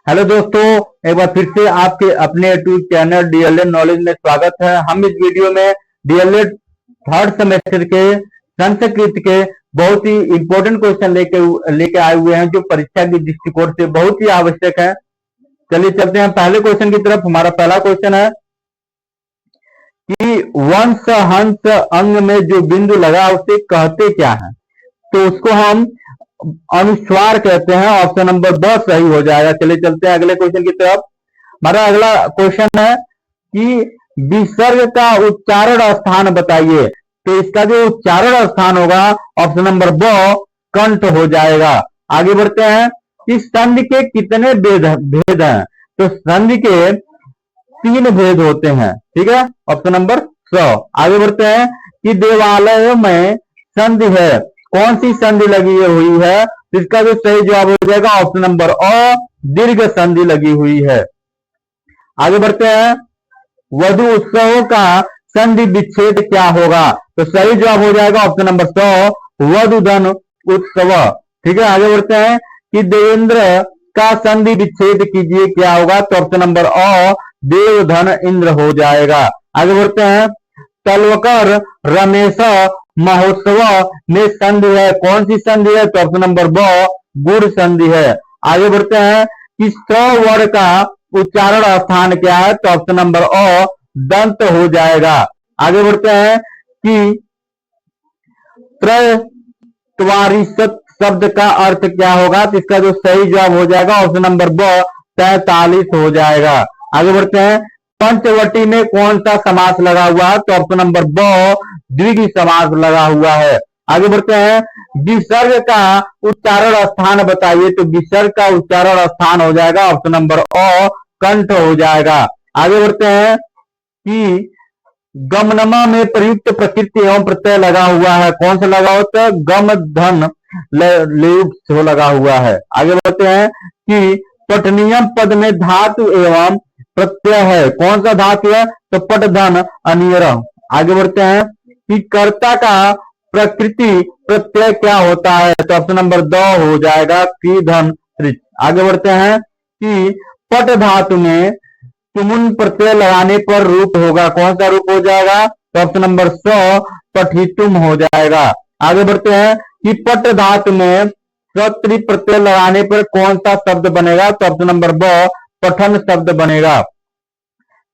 Hello दोस्तों, एक बार फिर से आपके अपने यूट्यूब चैनल डीएलएड नॉलेज में स्वागत है। हम इस वीडियो में डीएलएड थर्ड सेमेस्टर के संस्कृत के बहुत ही इंपॉर्टेंट क्वेश्चन लेके आए हुए हैं, जो परीक्षा की दृष्टिकोण से बहुत ही आवश्यक है। चलिए चलते हैं पहले क्वेश्चन की तरफ। हमारा पहला क्वेश्चन है कि वंश हंस अंग में जो बिंदु लगा उसे कहते क्या है? तो उसको हम अनुस्वार कहते हैं। ऑप्शन नंबर 10 सही हो जाएगा। चलिए चलते हैं अगले क्वेश्चन की तरफ। हमारा अगला क्वेश्चन है कि विसर्ग का उच्चारण स्थान बताइए। तो इसका जो उच्चारण स्थान होगा ऑप्शन नंबर ब कंठ हो जाएगा। आगे बढ़ते हैं कि संधि के कितने भेद हैं? तो संधि के 3 भेद होते हैं। ठीक है, ऑप्शन नंबर 100। आगे बढ़ते हैं कि देवालय में संधि है, कौन सी संधि लगी हुई है? इसका जो सही जवाब हो जाएगा ऑप्शन नंबर अ दीर्घ संधि लगी हुई है। आगे बढ़ते हैं, वधु उत्सवों का संधि विच्छेद क्या होगा? तो सही जवाब हो जाएगा ऑप्शन नंबर 100 वधुधन उत्सव। ठीक है, आगे बढ़ते हैं कि देवेंद्र का संधि विच्छेद कीजिए, क्या होगा? तो ऑप्शन नंबर अ देवधन इंद्र हो जाएगा। आगे बढ़ते हैं, तलवकर रमेश महोत्सव में संधि है, कौन सी संधि है? तो ऑप्शन नंबर ब गुड़ संधि है। आगे बढ़ते हैं कि 100 वर्ड का उच्चारण स्थान क्या है? तो ऑप्शन नंबर अ दंत हो जाएगा। आगे बढ़ते हैं कि त्रैत्वारिशत शब्द का अर्थ क्या होगा? तो इसका जो सही जवाब हो जाएगा ऑप्शन नंबर ब 43 हो जाएगा। आगे बढ़ते हैं, पंचवटी में कौन सा समास लगा हुआ है? तो ऑप्शन नंबर ब द्विगु समास लगा हुआ है। आगे बढ़ते हैं, विसर्ग का उच्चारण स्थान बताइए। तो विसर्ग का उच्चारण स्थान हो जाएगा ऑप्शन नंबर अ कंठ हो जाएगा। आगे बढ़ते हैं कि गमनमा में प्रयुक्त प्रकृति एवं प्रत्यय लगा हुआ है, कौन सा लगा होता है? गम धन लगा हुआ है। आगे बढ़ते हैं कि पठनीयम पद में धातु एवं प्रत्यय है, कौन सा धातु है? तो पट धन अनियर। आगे बढ़ते हैं कि कर्ता का प्रकृति प्रत्यय क्या होता है? तो ऑप्शन नंबर 2 हो जाएगा की धन। आगे बढ़ते हैं कि पट धातु में तुमुन प्रत्यय लगाने पर रूप होगा, कौन सा रूप हो जाएगा? तो ऑप्शन नंबर 100 पठितुम हो जाएगा। आगे बढ़ते हैं कि पट धातु में सत्री प्रत्यय लगाने पर कौन सा शब्द बनेगा? तो ऑप्शन नंबर ब पठन शब्द बनेगा।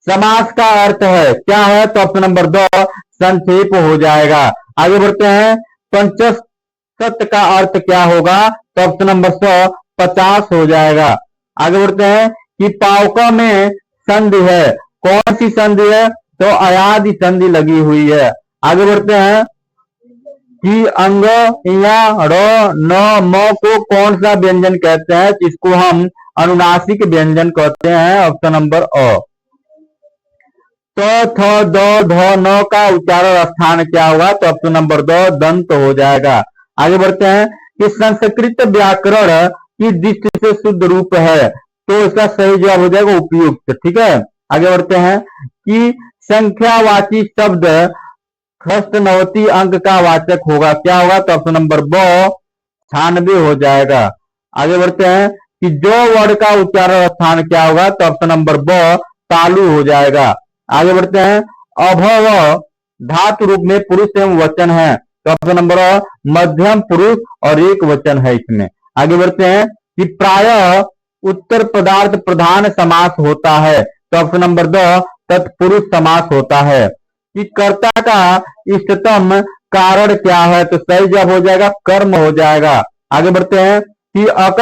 समास का अर्थ है क्या है? तो ऑप्शन नंबर 2 संक्षेप हो जाएगा। आगे बढ़ते हैं, पंचशत का अर्थ क्या होगा? तो ऑप्शन नंबर 100 50 हो जाएगा। आगे बढ़ते हैं कि पावका में संधि है, कौन सी संधि है? तो अयादि संधि लगी हुई है। आगे बढ़ते हैं कि अंग या र न म को कौन सा व्यंजन कहते हैं? इसको हम अनुनासिक व्यंजन कहते हैं। ऑप्शन नंबर अ। तो थ द ध न का उच्चारण स्थान क्या होगा? तो ऑप्शन नंबर 2 दंत हो जाएगा। आगे बढ़ते हैं कि संस्कृत व्याकरण की दृष्टि से शुद्ध रूप है, तो इसका सही जवाब हो जाएगा उपयुक्त। ठीक है, आगे बढ़ते हैं कि संख्यावाची शब्द खष्टनवती अंक का वाचक होगा, क्या होगा? तो ऑप्शन नंबर ब 96 हो जाएगा। आगे बढ़ते हैं कि जो वर्ड का उच्चारण स्थान क्या होगा? तो ऑप्शन नंबर ब तालु हो जाएगा। आगे बढ़ते हैं, अभव धातु रूप में पुरुष एवं वचन है, तो ऑप्शन नंबर मध्यम पुरुष और एक वचन है इसमें। आगे बढ़ते हैं कि प्रायः उत्तर पदार्थ प्रधान समास होता है, तो ऑप्शन नंबर 2 तत्पुरुष समास होता है। कि कर्ता का इष्टतम कारण क्या है? तो सही जवाब हो जाएगा कर्म हो जाएगा। आगे बढ़ते हैं कि अक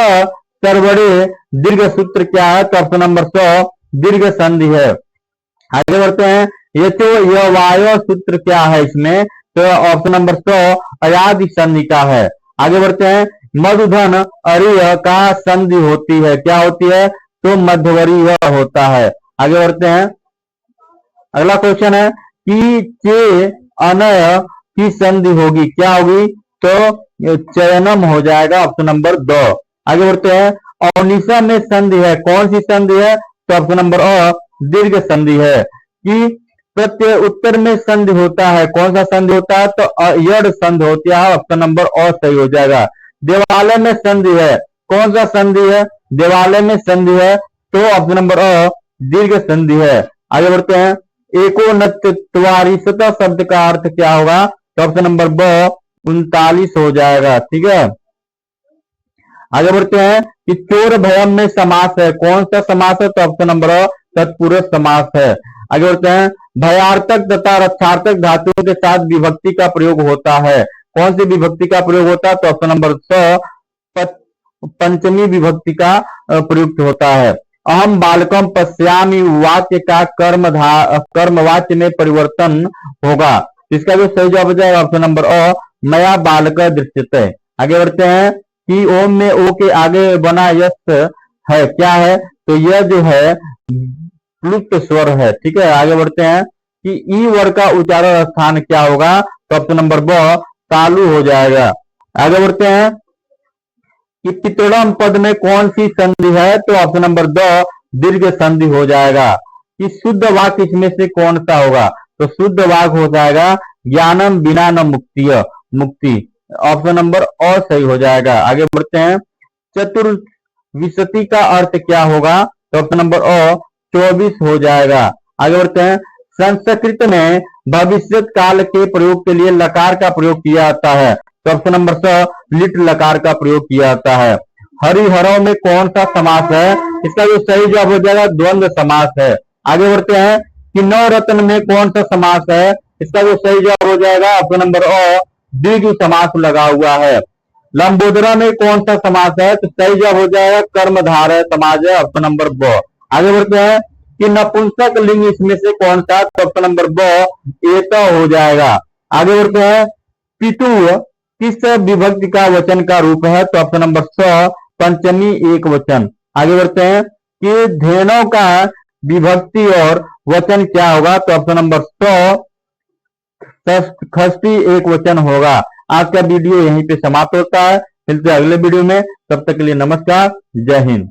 सर्वड़े दीर्घ सूत्र क्या है? तो ऑप्शन नंबर 100 दीर्घ संधि है। आगे बढ़ते हैं, ये तो यह वाय सूत्र क्या है इसमें? तो ऑप्शन नंबर 100 अयादि संधि का है। आगे बढ़ते हैं, मधुधन अरिय का संधि होती है, क्या होती है? तो मध्यवरीय होता है। आगे बढ़ते हैं, अगला क्वेश्चन है कि चे अनय की संधि होगी, क्या होगी? तो चयनम हो जाएगा। Option number 2। आगे बढ़ते हैं, औनिशा में संधि है, कौन सी संधि है? तो ऑप्शन नंबर अ दीर्घ संधि है। कि प्रत्यय उत्तर में संधि होता है, कौन सा संधि होता है? तो यड़ संधि होती है। ऑप्शन नंबर अ सही हो जाएगा। देवालय में संधि है, कौन सा संधि है? देवालय में संधि है, तो ऑप्शन नंबर अ दीर्घ संधि है। आगे बढ़ते हैं, एकोनचत्वारिशत शब्द का अर्थ क्या होगा? तो ऑप्शन नंबर ब 39 हो जाएगा। ठीक है, आगे बढ़ते हैं कि चोर भयम में समास है, कौन सा समास है? तो ऑप्शन नंबर अ तत्पुरुष समास है। आगे बढ़ते हैं, भयार्थक तथा रक्षार्थक धातुओं के साथ विभक्ति का प्रयोग होता है, कौन सी विभक्ति का प्रयोग होता है? तो ऑप्शन नंबर स पंचमी विभक्ति का प्रयुक्त होता है। अहम बालकम पश्यामि वाक्य का कर्मवाच्य में परिवर्तन होगा, इसका जो सही जवाब हो जाएगा ऑप्शन नंबर अ मया बालक दृश्यते। आगे बढ़ते हैं कि ओम में ओ के आगे बना यस है, क्या है? तो यह जो है प्लुप्त स्वर है। ठीक है, आगे बढ़ते हैं कि ई वर्ग का उच्चारण स्थान क्या होगा? तो ऑप्शन नंबर ब तालु हो जाएगा। आगे बढ़ते हैं कि पितृम पद में कौन सी संधि है? तो ऑप्शन नंबर द दीर्घ संधि हो जाएगा। कि शुद्ध वाक्य इसमें से कौन सा होगा? तो शुद्ध वाक्य हो जाएगा ज्ञानम बिना न मुक्ति, ऑप्शन नंबर अ सही हो जाएगा। आगे बढ़ते हैं, चतुर्विंशति का अर्थ क्या होगा? तो ऑप्शन नंबर अ 24 हो जाएगा। आगे बढ़ते हैं, संस्कृत में भविष्य काल के प्रयोग के लिए लकार का प्रयोग किया जाता है, तो ऑप्शन नंबर स लिट लकार का प्रयोग किया जाता है। हरिहरों में कौन सा समास है? इसका जो सही जवाब हो जाएगा द्वंद्व समास है। आगे बढ़ते हैं कि नवरत्न में कौन सा समास है? इसका जो सही जवाब हो जाएगा ऑप्शन नंबर अ द्विगु समास लगा हुआ है। लंबोदरा में कौन सा समास है? तो सही जवाब हो जाएगा कर्मधारय समास है, ऑप्शन नंबर ब। आगे बढ़ते हैं कि नपुंसक लिंग इसमें से कौन सा? तो ऑप्शन नंबर ब एत हो जाएगा। आगे बढ़ते हैं, पितु किस विभक्ति का वचन का रूप है? तो ऑप्शन नंबर स पंचमी एक वचन। आगे बढ़ते हैं कि धेनों का विभक्ति और वचन क्या होगा? तो ऑप्शन नंबर स षष्ठी एक वचन होगा। आज का वीडियो यहीं पे समाप्त होता है, मिलते हैं अगले वीडियो में, तब तक के लिए नमस्कार, जय हिंद।